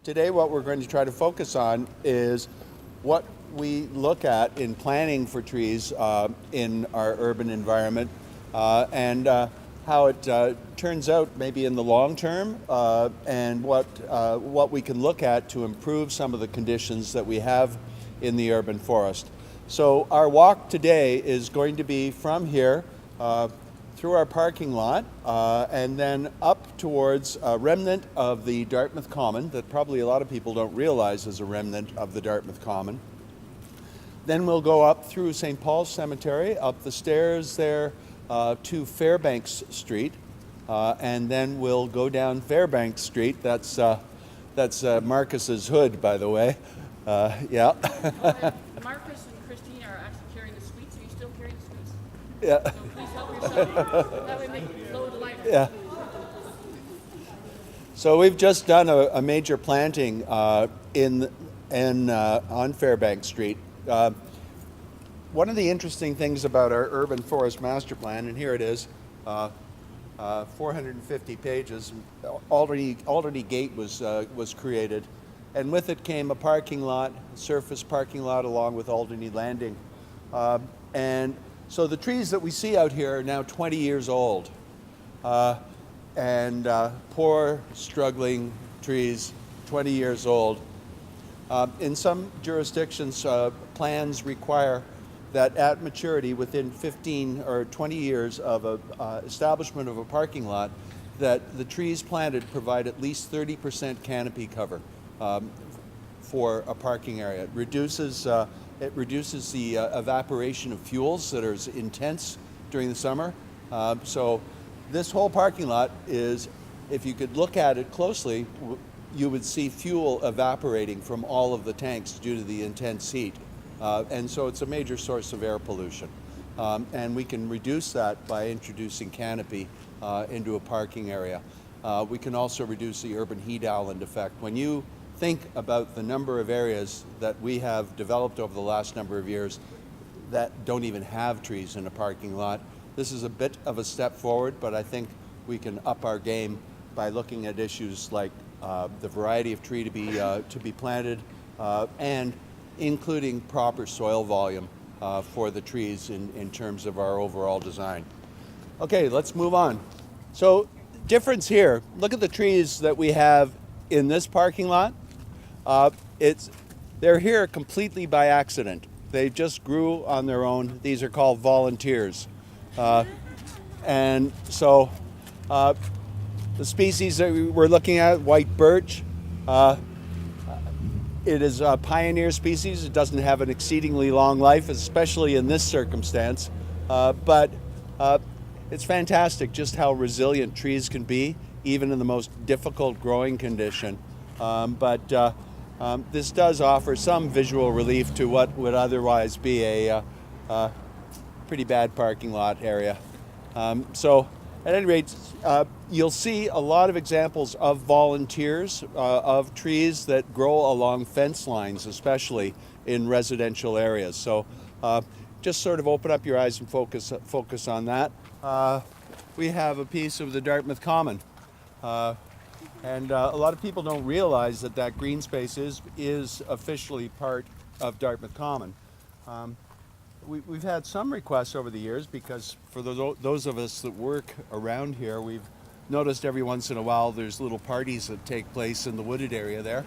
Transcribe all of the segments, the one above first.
today what we're going to try to focus on is what we look at in planning for trees in our urban environment and how it turns out maybe in the long term and what we can look at to improve some of the conditions that we have in the urban forest. So our walk today is going to be from here through our parking lot and then up towards a remnant of the Dartmouth Common that probably a lot of people don't realize is a remnant of the Dartmouth Common. Then we'll go up through St. Paul's Cemetery, up the stairs there to Fairbanks Street, and then we'll go down Fairbanks Street. That's Marcus's hood, by the way. Yeah. Marcus and Christine are actually carrying the sweets. Are you still carrying the sweets? Yeah. So please help yourself. That way make it flow to life. Yeah. So we've just done a major planting on Fairbanks Street. One of the interesting things about our urban forest master plan, and here it is, 450 pages. Alderney Gate was created, and with it came a parking lot, surface parking lot, along with Alderney Landing. And so the trees that we see out here are now 20 years old, and poor, struggling trees, 20 years old. In some jurisdictions, plans require that at maturity, within 15 or 20 years of establishment of a parking lot, that the trees planted provide at least 30% canopy cover for a parking area. It reduces the evaporation of fuels that are intense during the summer. So this whole parking lot is, if you could look at it closely, you would see fuel evaporating from all of the tanks due to the intense heat. And so it's a major source of air pollution. And we can reduce that by introducing canopy into a parking area. We can also reduce the urban heat island effect. When you think about the number of areas that we have developed over the last number of years that don't even have trees in a parking lot, this is a bit of a step forward, but I think we can up our game by looking at issues like the variety of tree to be planted and including proper soil volume for the trees in terms of our overall design. Okay, let's move on. So difference here, look at the trees that we have in this parking lot. They're here completely by accident. They just grew on their own. These are called volunteers. And so the species that we're looking at, white birch, it is a pioneer species. It doesn't have an exceedingly long life, especially in this circumstance. But it's fantastic just how resilient trees can be, even in the most difficult growing condition. But this does offer some visual relief to what would otherwise be a pretty bad parking lot area. So at any rate, you'll see a lot of examples of volunteers, of trees that grow along fence lines, especially in residential areas. So just sort of open up your eyes and focus on that. We have a piece of the Dartmouth Common. And a lot of people don't realize that green space is officially part of Dartmouth Common. We've had some requests over the years because for those of us that work around here, we've noticed every once in a while there's little parties that take place in the wooded area there.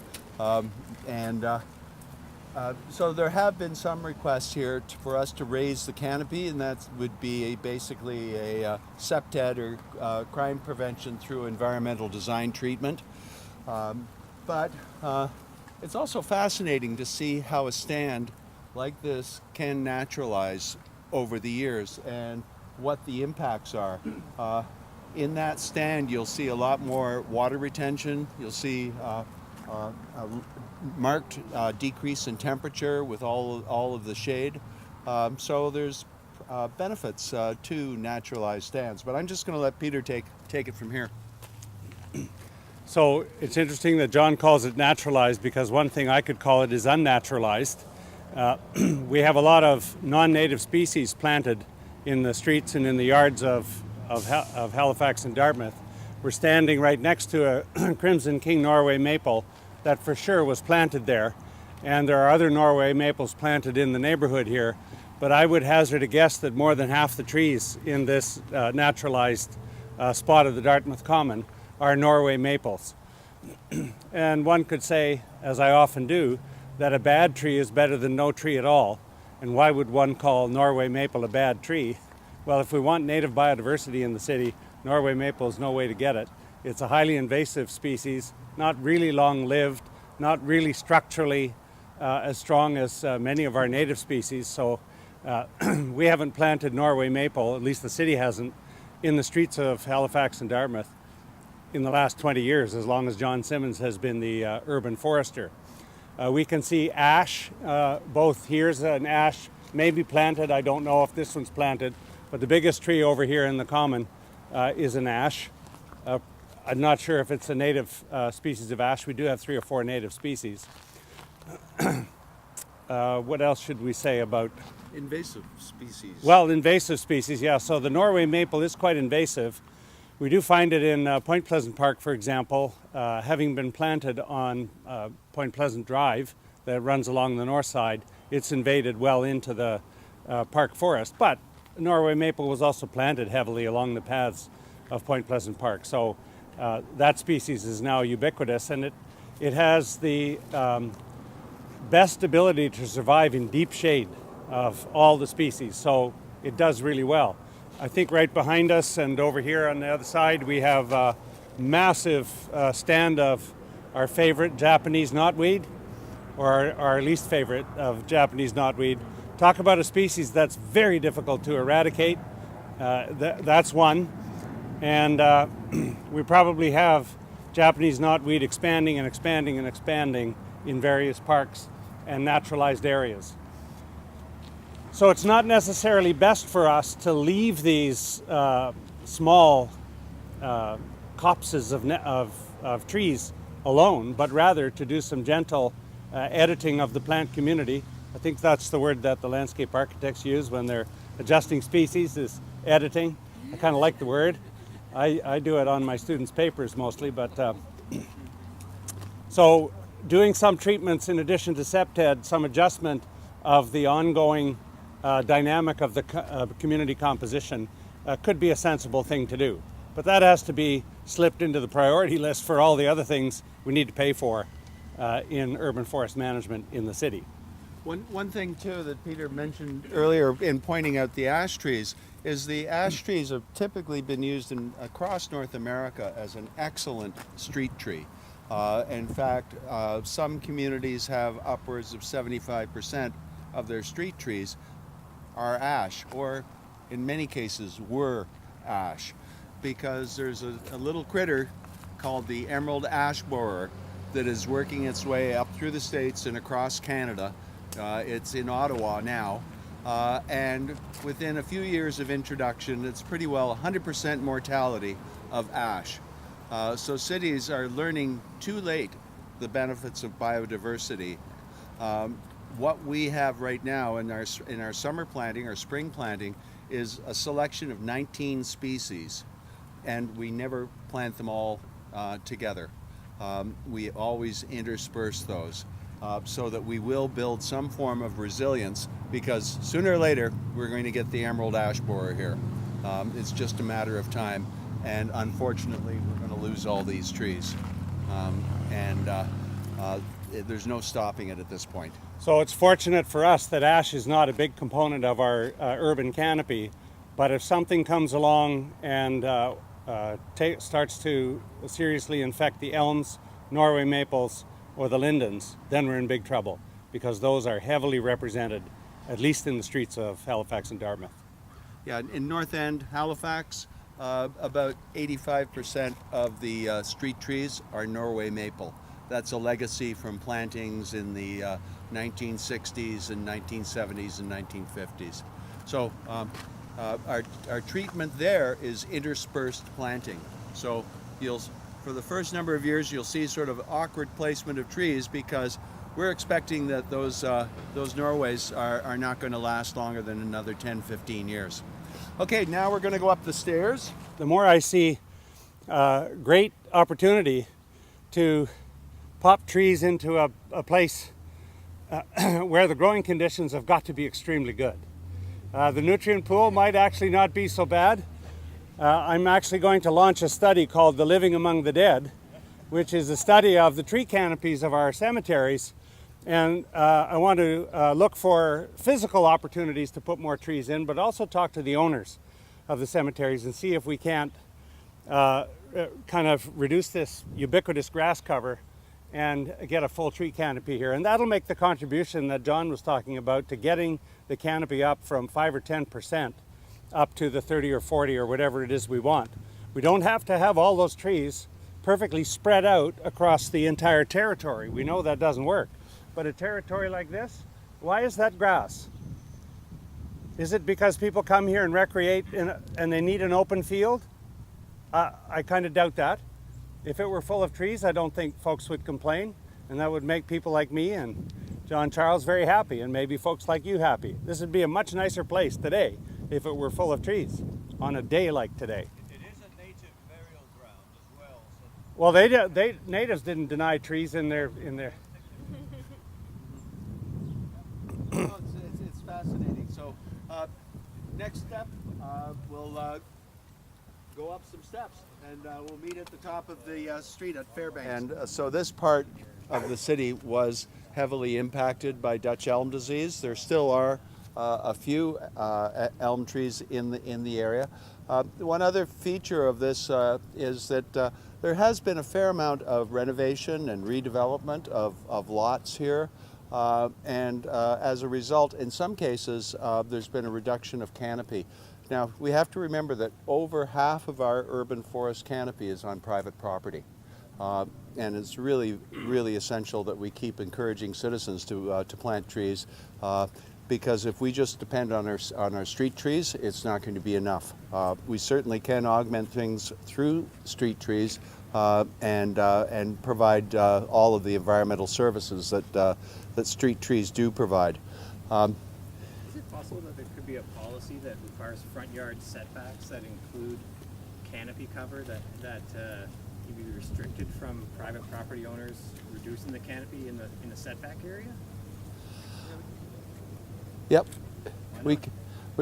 So there have been some requests here for us to raise the canopy, and that would be basically a CPTED or crime prevention through environmental design treatment. But it's also fascinating to see how a stand like this can naturalize over the years and what the impacts are. In that stand, you'll see a lot more water retention. You'll see a marked decrease in temperature with all of the shade. So there's benefits to naturalized stands. But I'm just going to let Peter take it from here. So it's interesting that John calls it naturalized, because one thing I could call it is unnaturalized. We have a lot of non-native species planted in the streets and in the yards of Halifax and Dartmouth. We're standing right next to a Crimson King Norway maple that for sure was planted there. And there are other Norway maples planted in the neighborhood here. But I would hazard a guess that more than half the trees in this naturalized spot of the Dartmouth Common are Norway maples. And one could say, as I often do, that a bad tree is better than no tree at all. And why would one call Norway maple a bad tree? Well, if we want native biodiversity in the city, Norway maple is no way to get it. It's a highly invasive species, not really long-lived, not really structurally as strong as many of our native species. So we haven't planted Norway maple, at least the city hasn't, in the streets of Halifax and Dartmouth in the last 20 years, as long as John Simmons has been the urban forester. We can see ash, both here's an ash, maybe planted, I don't know if this one's planted, but the biggest tree over here in the common is an ash. I'm not sure if it's a native species of ash. We do have 3 or 4 native species. What else should we say about? Invasive species. Well, invasive species, yeah. So the Norway maple is quite invasive. We do find it in Point Pleasant Park, for example, having been planted on Point Pleasant Drive that runs along the north side. It's invaded well into the park forest, but Norway maple was also planted heavily along the paths of Point Pleasant Park. So that species is now ubiquitous, and it has the best ability to survive in deep shade of all the species. So it does really well. I think right behind us and over here on the other side we have a massive stand of our favorite Japanese knotweed, or our least favorite of Japanese knotweed. Talk about a species that's very difficult to eradicate. That's one. And we probably have Japanese knotweed expanding and expanding and expanding in various parks and naturalized areas. So it's not necessarily best for us to leave these small copses of trees alone, but rather to do some gentle editing of the plant community. I think that's the word that the landscape architects use when they're adjusting species, is editing. I kind of like the word. I do it on my students' papers mostly, but so doing some treatments in addition to septed, some adjustment of the ongoing dynamic of the community composition could be a sensible thing to do. But that has to be slipped into the priority list for all the other things we need to pay for in urban forest management in the city. One thing too that Peter mentioned earlier in pointing out the ash trees is the ash trees have typically been used across North America as an excellent street tree. In fact, some communities have upwards of 75% of their street trees are ash, or in many cases were ash, because there's a little critter called the emerald ash borer that is working its way up through the States and across Canada. It's in Ottawa now, and within a few years of introduction, it's pretty well 100% mortality of ash. So cities are learning too late the benefits of biodiversity. What we have right now in our summer planting, our spring planting, is a selection of 19 species, and we never plant them all together. We always intersperse those so that we will build some form of resilience, because sooner or later we're going to get the emerald ash borer here. It's just a matter of time, and unfortunately we're going to lose all these trees, there's no stopping it at this point. So it's fortunate for us that ash is not a big component of our urban canopy, but if something comes along and starts to seriously infect the elms, Norway maples, or the lindens, then we're in big trouble, because those are heavily represented, at least in the streets of Halifax and Dartmouth. Yeah, in North End, Halifax, about 85% of the street trees are Norway maple. That's a legacy from plantings in the 1960s and 1970s and 1950s. So our treatment there is interspersed planting. So for the first number of years, you'll see sort of awkward placement of trees, because we're expecting that those Norways are not going to last longer than another 10, 15 years. Okay, now we're going to go up the stairs. The more I see great opportunity to pop trees into a place where the growing conditions have got to be extremely good. The nutrient pool might actually not be so bad. I'm actually going to launch a study called The Living Among the Dead, which is a study of the tree canopies of our cemeteries. And I want to look for physical opportunities to put more trees in, but also talk to the owners of the cemeteries and see if we can't kind of reduce this ubiquitous grass cover and get a full tree canopy here. And that'll make the contribution that John was talking about to getting the canopy up from 5 or 10% up to the 30 or 40 or whatever it is we want. We don't have to have all those trees perfectly spread out across the entire territory. We know that doesn't work. But a territory like this, why is that grass? Is it because people come here and recreate and they need an open field? I kind of doubt that. If it were full of trees, I don't think folks would complain, and that would make people like me and John Charles very happy, and maybe folks like you happy. This would be a much nicer place today if it were full of trees on a day like today. It is a native burial ground as well. So Well, natives didn't deny trees in their. No, it's fascinating. So next step, we'll go up some steps, and we'll meet at the top of the street at Fairbanks. And so this part of the city was heavily impacted by Dutch elm disease. There still are a few elm trees in the area. One other feature of this is that there has been a fair amount of renovation and redevelopment of lots here. And as a result, in some cases, there's been a reduction of canopy. Now, we have to remember that over half of our urban forest canopy is on private property. And it's really, really essential that we keep encouraging citizens to plant trees, because if we just depend on our street trees, it's not going to be enough. We certainly can augment things through street trees and provide all of the environmental services that street trees do provide. Is it possible that there could be a policy that requires front yard setbacks that include canopy cover that can be restricted from private property owners reducing the canopy in the setback area? Yep, we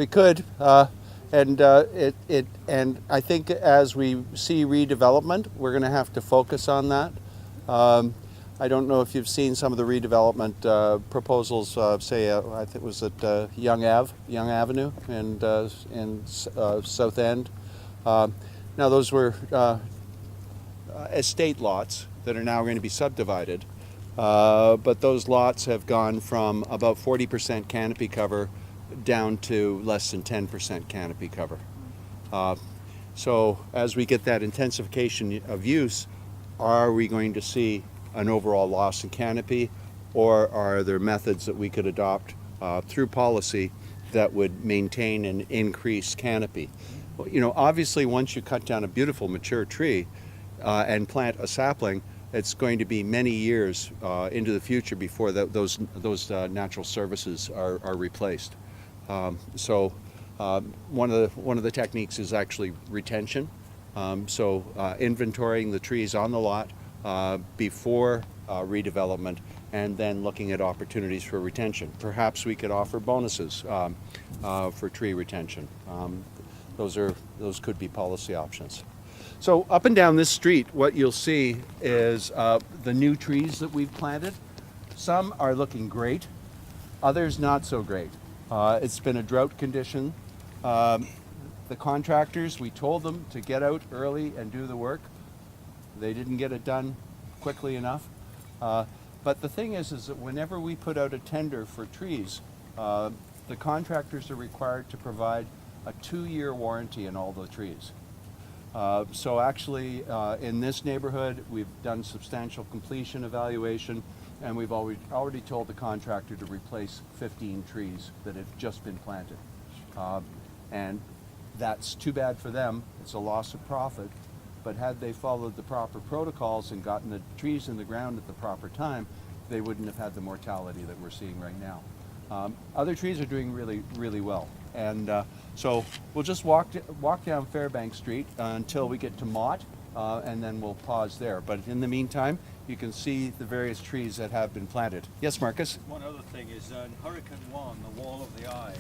could, and I think as we see redevelopment, we're going to have to focus on that. I don't know if you've seen some of the redevelopment proposals, say, I think it was at Young Avenue in South End. Now those were estate lots that are now going to be subdivided. But those lots have gone from about 40% canopy cover down to less than 10% canopy cover. So as we get that intensification of use, are we going to see an overall loss in canopy, or are there methods that we could adopt through policy that would maintain and increase canopy? Well, you know, obviously once you cut down a beautiful mature tree and plant a sapling, it's going to be many years into the future before those natural services are replaced. So one of the techniques is actually retention. So inventorying the trees on the lot before redevelopment, and then looking at opportunities for retention. Perhaps we could offer bonuses for tree retention. Those could be policy options. So up and down this street, what you'll see is the new trees that we've planted. Some are looking great, others not so great. It's been a drought condition. The contractors, we told them to get out early and do the work. They didn't get it done quickly enough. But the thing is that whenever we put out a tender for trees, the contractors are required to provide a 2-year warranty on all the trees. So actually, in this neighborhood, we've done substantial completion evaluation, and we've already told the contractor to replace 15 trees that have just been planted. And that's too bad for them. It's a loss of profit. But had they followed the proper protocols and gotten the trees in the ground at the proper time, they wouldn't have had the mortality that we're seeing right now. Other trees are doing really, really well. And so we'll just walk down Fairbanks Street until we get to Mott, and then we'll pause there. But in the meantime, you can see the various trees that have been planted. Yes, Marcus? One other thing is in Hurricane 1, the wall of the eye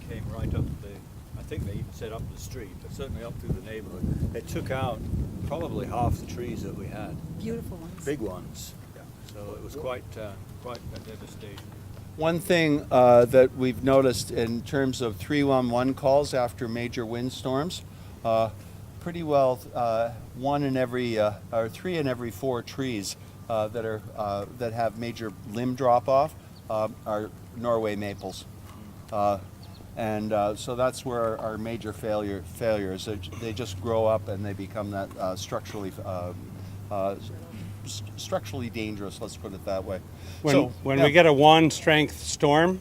came right up the, I think they even said up the street, but certainly up through the neighborhood. It took out probably half the trees that we had. Beautiful ones. Big ones. Yeah. So it was quite a devastation. One thing that we've noticed in terms of 311 calls after major windstorms, pretty well 3 in every 4 trees that have major limb drop off are Norway maples. So that's where our major failure is. They just grow up and they become that structurally dangerous, let's put it that way. When we get a 1 strength storm,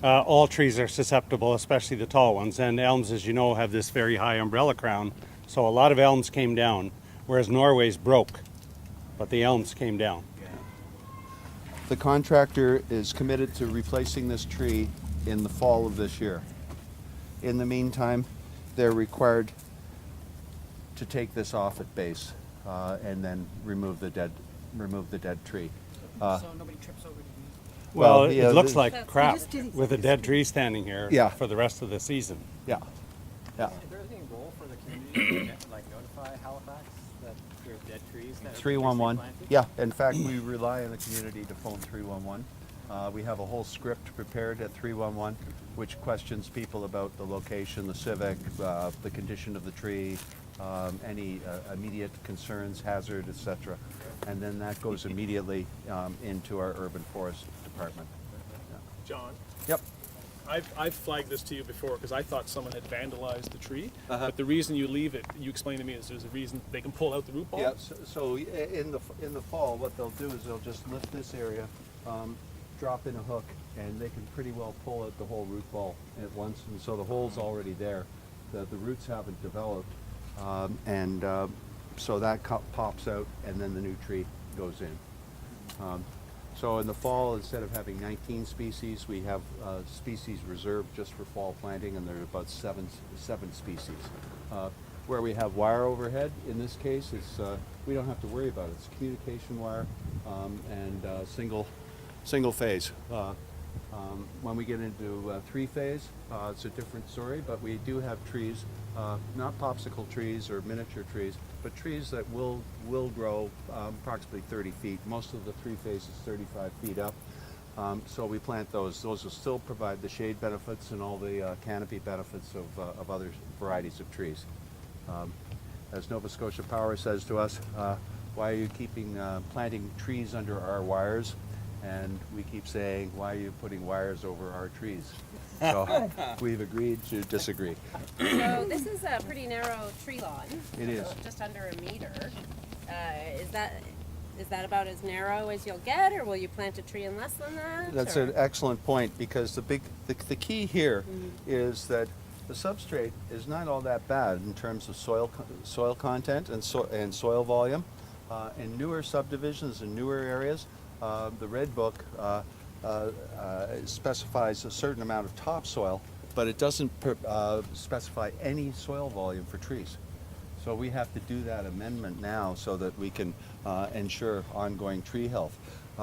all trees are susceptible, especially the tall ones. And elms, as you know, have this very high umbrella crown. So a lot of elms came down, whereas Norway's broke, but the elms came down. The contractor is committed to replacing this tree in the fall of this year. In the meantime, they're required to take this off at base and then remove the dead tree. So nobody trips over it. Well, yeah, it looks the- like crap just didn't- with a dead tree standing here Yeah. for the rest of the season. Yeah, yeah. Is there any role for the community to like notify Halifax that there are dead trees that are 311. planted? Yeah, in fact, we rely on the community to phone 311. We have a whole script prepared at 311, which questions people about the location, the civic, the condition of the tree, any immediate concerns, hazard, etc. And then that goes immediately into our urban forest department. John, Yep. I've flagged this to you before because I thought someone had vandalized the tree. Uh-huh. But the reason you leave it, you explained to me, is there's a reason they can pull out the root ball. Yeah. So in the fall, what they'll do is they'll just lift this area, drop in a hook, and they can pretty well pull out the whole root ball at once. And so the hole's already there. The roots haven't developed, so that pops out, and then the new tree goes in. So in the fall, instead of having 19 species, we have species reserved just for fall planting, and there are about seven species. Where we have wire overhead, in this case, it's we don't have to worry about it. It's communication wire and single phase. When we get into 3-phase, it's a different story, but we do have trees, not popsicle trees or miniature trees, but trees that will grow approximately 30 feet. Most of the 3-phase is 35 feet up. So we plant those. Those will still provide the shade benefits and all the canopy benefits of other varieties of trees. As Nova Scotia Power says to us, why are you keeping planting trees under our wires? And we keep saying, why are you putting wires over our trees? So we've agreed to disagree. So this is a pretty narrow tree lawn. It is. Just under a meter. Is that about as narrow as you'll get, or will you plant a tree in less than that? That's or? an excellent point, because the key here is that the substrate is not all that bad in terms of soil content and soil volume. In newer subdivisions and newer areas, the Red Book specifies a certain amount of topsoil, but it doesn't specify any soil volume for trees. So we have to do that amendment now so that we can ensure ongoing tree health.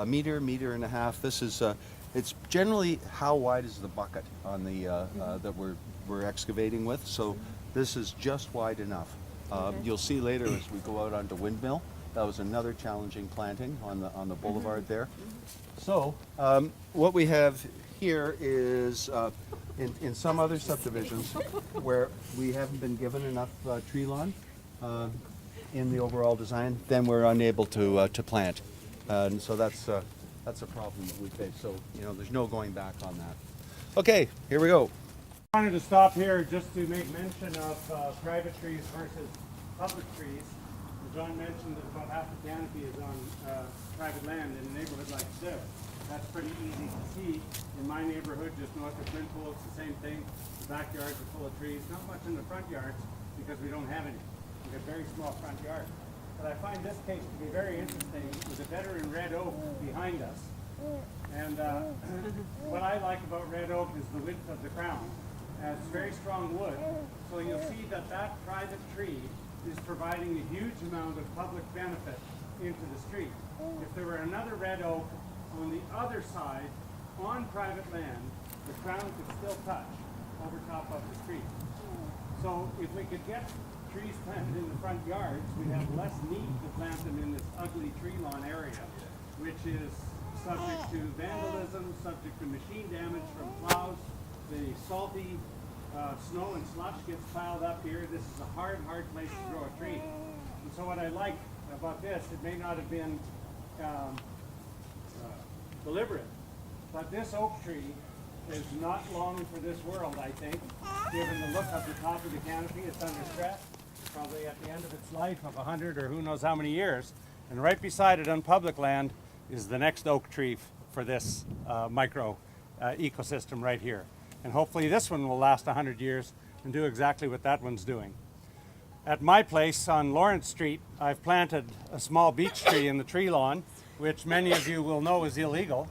Meter and a half. This is it's generally how wide is the bucket on the that we're excavating with. So this is just wide enough. You'll see later as we go out onto Windmill. That was another challenging planting on the boulevard there. So what we have here is in some other subdivisions where we haven't been given enough tree lawn in the overall design, then we're unable to plant, and so that's a problem that we face. So there's no going back on that. Okay, here we go. I wanted to stop here just to make mention of private trees versus public trees. As John mentioned that about half the canopy is on private land in a neighborhood like this. That's pretty easy to see. In my neighborhood, just north of Flintpool, it's the same thing. The backyards are full of trees. Not much in the front yards because we don't have any. We have very small front yards. But I find this case to be very interesting with a veteran red oak behind us. And what I like about red oak is the width of the crown. It's very strong wood. So you'll see that private tree is providing a huge amount of public benefit into the street. If there were another red oak on the other side, on private land, the crown could still touch over top of the street. So if we could get trees planted in the front yards, we'd have less need to plant them in this ugly tree lawn area, which is subject to vandalism, subject to machine damage from plows. The salty snow and slush gets piled up here. This is a hard place to grow a tree. And so what I like about this, it may not have been deliberate, but this oak tree is not long for this world, I think, given the look of the top of the canopy. It's under stress, probably at the end of its life of 100 or who knows how many years. And right beside it on public land is the next oak tree for this micro ecosystem right here. And hopefully this one will last 100 years and do exactly what that one's doing. At my place on Lawrence Street, I've planted a small beech tree in the tree lawn, which many of you will know is illegal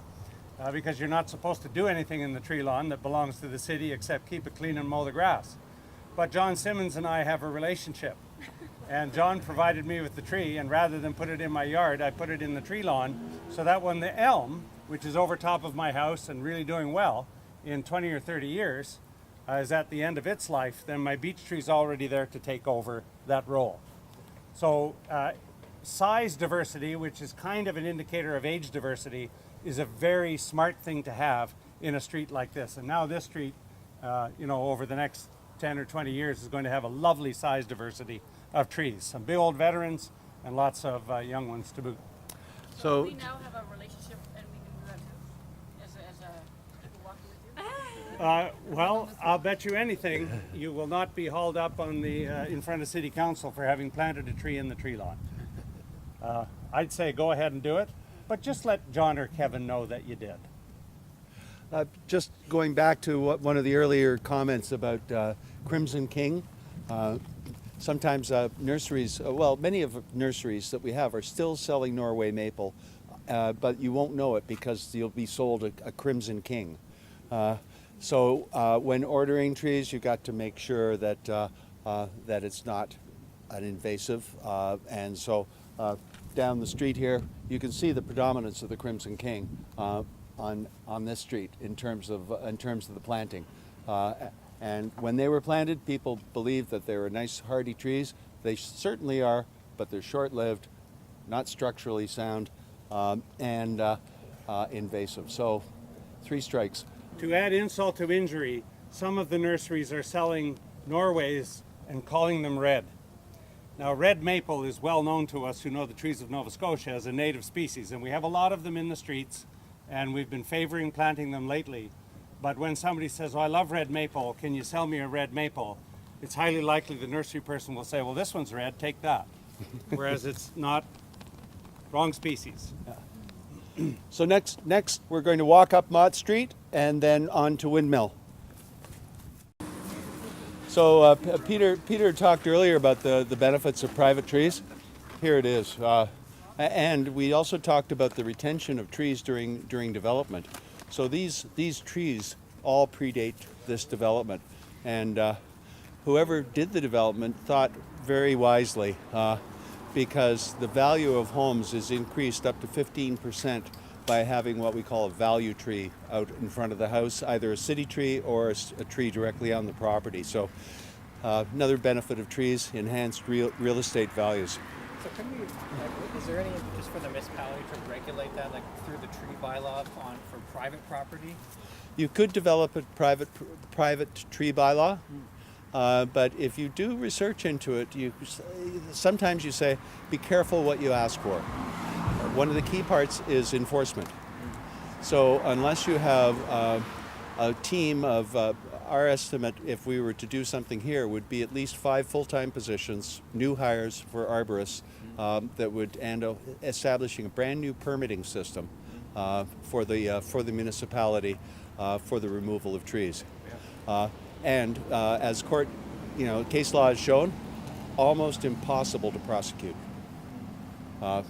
because you're not supposed to do anything in the tree lawn that belongs to the city except keep it clean and mow the grass. But John Simmons and I have a relationship. And John provided me with the tree, and rather than put it in my yard, I put it in the tree lawn, so that when the elm, which is over top of my house and really doing well in 20 or 30 years, is at the end of its life, then my beech tree's already there to take over that role. So size diversity, which is kind of an indicator of age diversity, is a very smart thing to have in a street like this. And now this street, over the next 10 or 20 years is going to have a lovely size diversity of trees. Some big old veterans and lots of young ones to boot. So we now have a relationship and we can do that too? As a people walking with you? Well, I'll bet you anything you will not be hauled up on the in front of City Council for having planted a tree in the tree lawn. I'd say go ahead and do it, but just let John or Kevin know that you did. Just going back to one of the earlier comments about Crimson King, sometimes nurseries, many of nurseries that we have are still selling Norway maple, but you won't know it because you'll be sold a Crimson King. So when ordering trees, you've got to make sure that that it's not an invasive, and so down the street here, you can see the predominance of the Crimson King on this street in terms of the planting. And when they were planted, people believed that they were nice hardy trees. They certainly are, but they're short-lived, not structurally sound, and invasive. So 3 strikes. To add insult to injury, some of the nurseries are selling Norways and calling them red. Now, red maple is well known to us who know the trees of Nova Scotia as a native species, and we have a lot of them in the streets, and we've been favoring planting them lately. But when somebody says, "Oh, I love red maple, can you sell me a red maple?" it's highly likely the nursery person will say, "Well, this one's red, take that." Whereas it's not. Wrong species. So next we're going to walk up Mott Street and then on to Windmill. So Peter talked earlier about the benefits of private trees. Here it is. And we also talked about the retention of trees during development. So these trees all predate this development. And whoever did the development thought very wisely because the value of homes is increased up to 15% by having what we call a value tree out in front of the house, either a city tree or a tree directly on the property. So another benefit of trees, enhanced real estate values. So can we, is there any impetus for the municipality to regulate that, like through the tree bylaw for private property? You could develop a private tree bylaw, but if you do research into it, sometimes you say, be careful what you ask for. One of the key parts is enforcement. So unless you have a team of, our estimate, if we were to do something here, would be at least 5 full-time positions, new hires for arborists that would end up establishing a brand new permitting system for the municipality for the removal of trees. And as case law has shown, almost impossible to prosecute.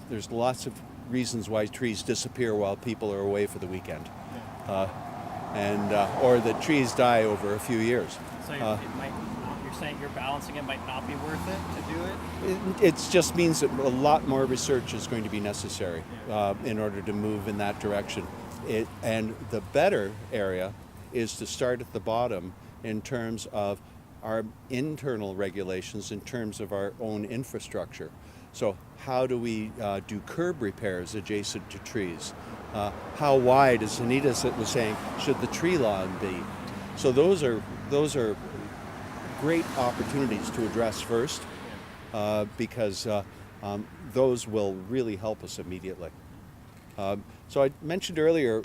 There's lots of reasons why trees disappear while people are away for the weekend. Yeah. Or the trees die over a few years. So you're you're saying you're balancing it might not be worth it to do it? It just means that a lot more research is going to be necessary in order to move in that direction. And the better area is to start at the bottom in terms of our internal regulations, in terms of our own infrastructure. So how do we do curb repairs adjacent to trees? How wide, as Anita was saying, should the tree lawn be? So those are great opportunities to address first, because those will really help us immediately. So I mentioned earlier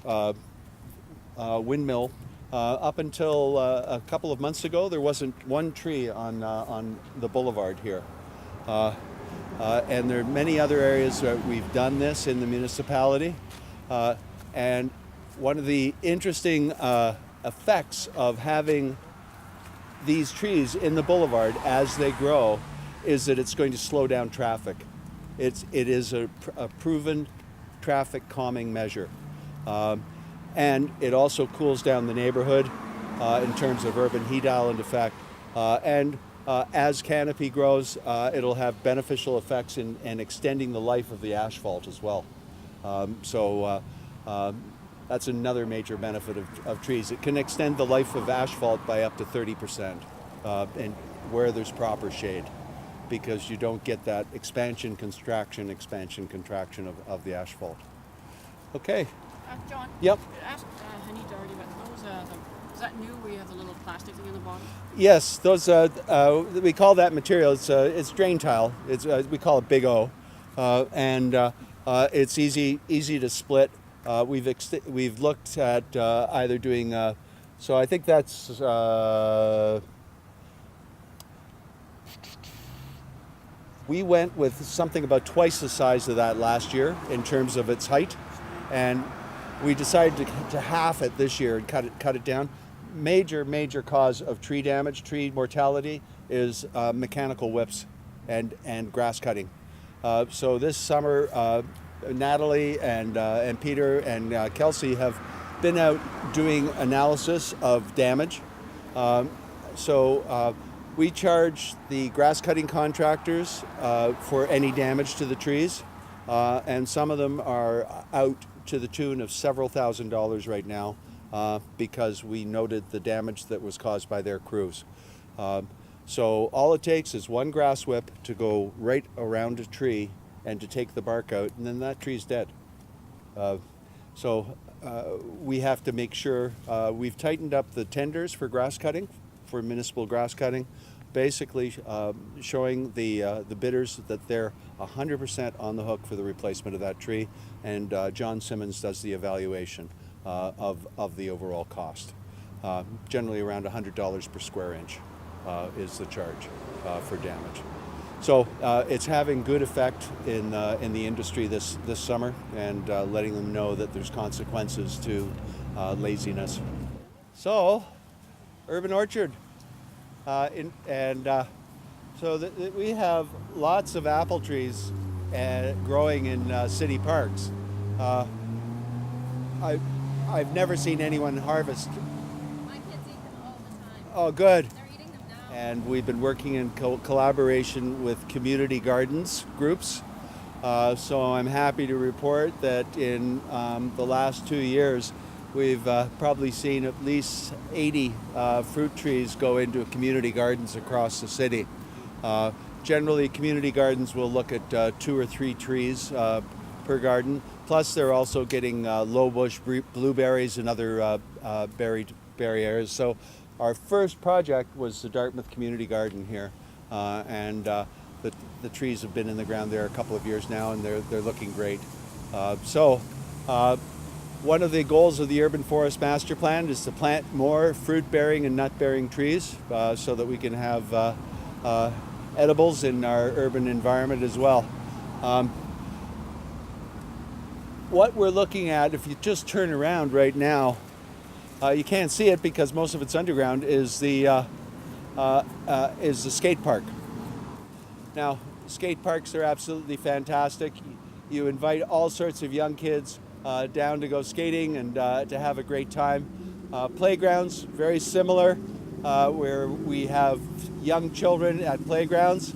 windmill. Up until a couple of months ago, there wasn't one tree on the boulevard here. And there are many other areas that we've done this in the municipality. And one of the interesting effects of having these trees in the boulevard as they grow is that it's going to slow down traffic. It is a proven traffic calming measure. And it also cools down the neighborhood in terms of urban heat island effect. And as canopy grows, it'll have beneficial effects in extending the life of the asphalt as well. So that's another major benefit of trees. It can extend the life of asphalt by up to 30%, and where there's proper shade, because you don't get that expansion, contraction of the asphalt. Okay. John? Yep. Ask Anita already about those. Is that new where you have the little plastic thing on the bottom? Yes, those we call that material. It's drain tile. We call it Big O, and it's easy to split. We've looked at either doing. So I think that's. We went with something about twice the size of that last year in terms of its height, and we decided to half it this year and cut it down. Major cause of tree damage, tree mortality is mechanical whips and grass cutting. So this summer, Natalie and Peter and Kelsey have been out doing analysis of damage. So we charge the grass cutting contractors for any damage to the trees, and some of them are out to the tune of several $1,000s right now, because we noted the damage that was caused by their crews. So all it takes is one grass whip to go right around a tree and to take the bark out, and then that tree's dead. So we have to make sure we've tightened up the tenders for grass cutting, for municipal grass cutting, basically showing the bidders that they're 100% on the hook for the replacement of that tree, and John Simmons does the evaluation of the overall cost. Generally around $100 per square inch is the charge for damage. So it's having good effect in the industry this summer, and letting them know that there's consequences to laziness. So, Urban Orchard, so we have lots of apple trees growing in city parks. I've never seen anyone harvest. My kids eat them all the time. Oh, good. They're eating them now. And we've been working in collaboration with community gardens groups. So I'm happy to report that in the last 2 years, we've probably seen at least 80 fruit trees go into community gardens across the city. Generally, community gardens will look at 2 or 3 trees per garden. Plus, they're also getting low bush blueberries and other berry areas. So our first project was the Dartmouth Community Garden here, and the trees have been in the ground there a couple of years now, and they're looking great. One of the goals of the Urban Forest Master Plan is to plant more fruit-bearing and nut-bearing trees so that we can have edibles in our urban environment as well. What we're looking at, if you just turn around right now, you can't see it because most of it's underground, is the skate park. Now, skate parks are absolutely fantastic. You invite all sorts of young kids down to go skating and to have a great time. Playgrounds, very similar. where we have young children at playgrounds.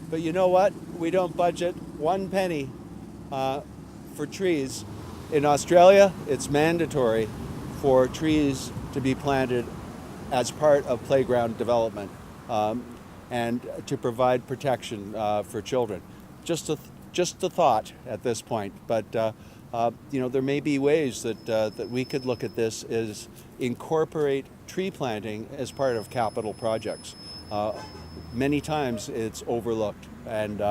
But you know what? We don't budget 1 penny for trees. In Australia, it's mandatory for trees to be planted as part of playground development and to provide protection for children. Just a thought at this point, but there may be ways that we could look at this as incorporate tree planting as part of capital projects. Many times it's overlooked, and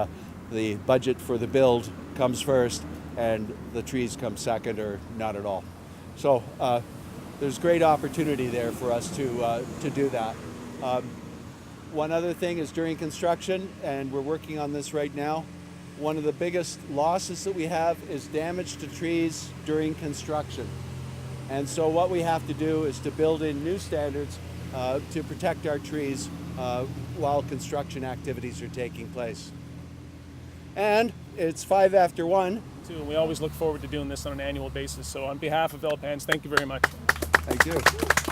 the budget for the build comes first and the trees come second or not at all. So there's great opportunity there for us to do that. One other thing is during construction, and we're working on this right now, one of the biggest losses that we have is damage to trees during construction. And so what we have to do is to build in new standards to protect our trees while construction activities are taking place. And it's 5 after 1. And we always look forward to doing this on an annual basis. So on behalf of LPPANS, thank you very much. Thank you.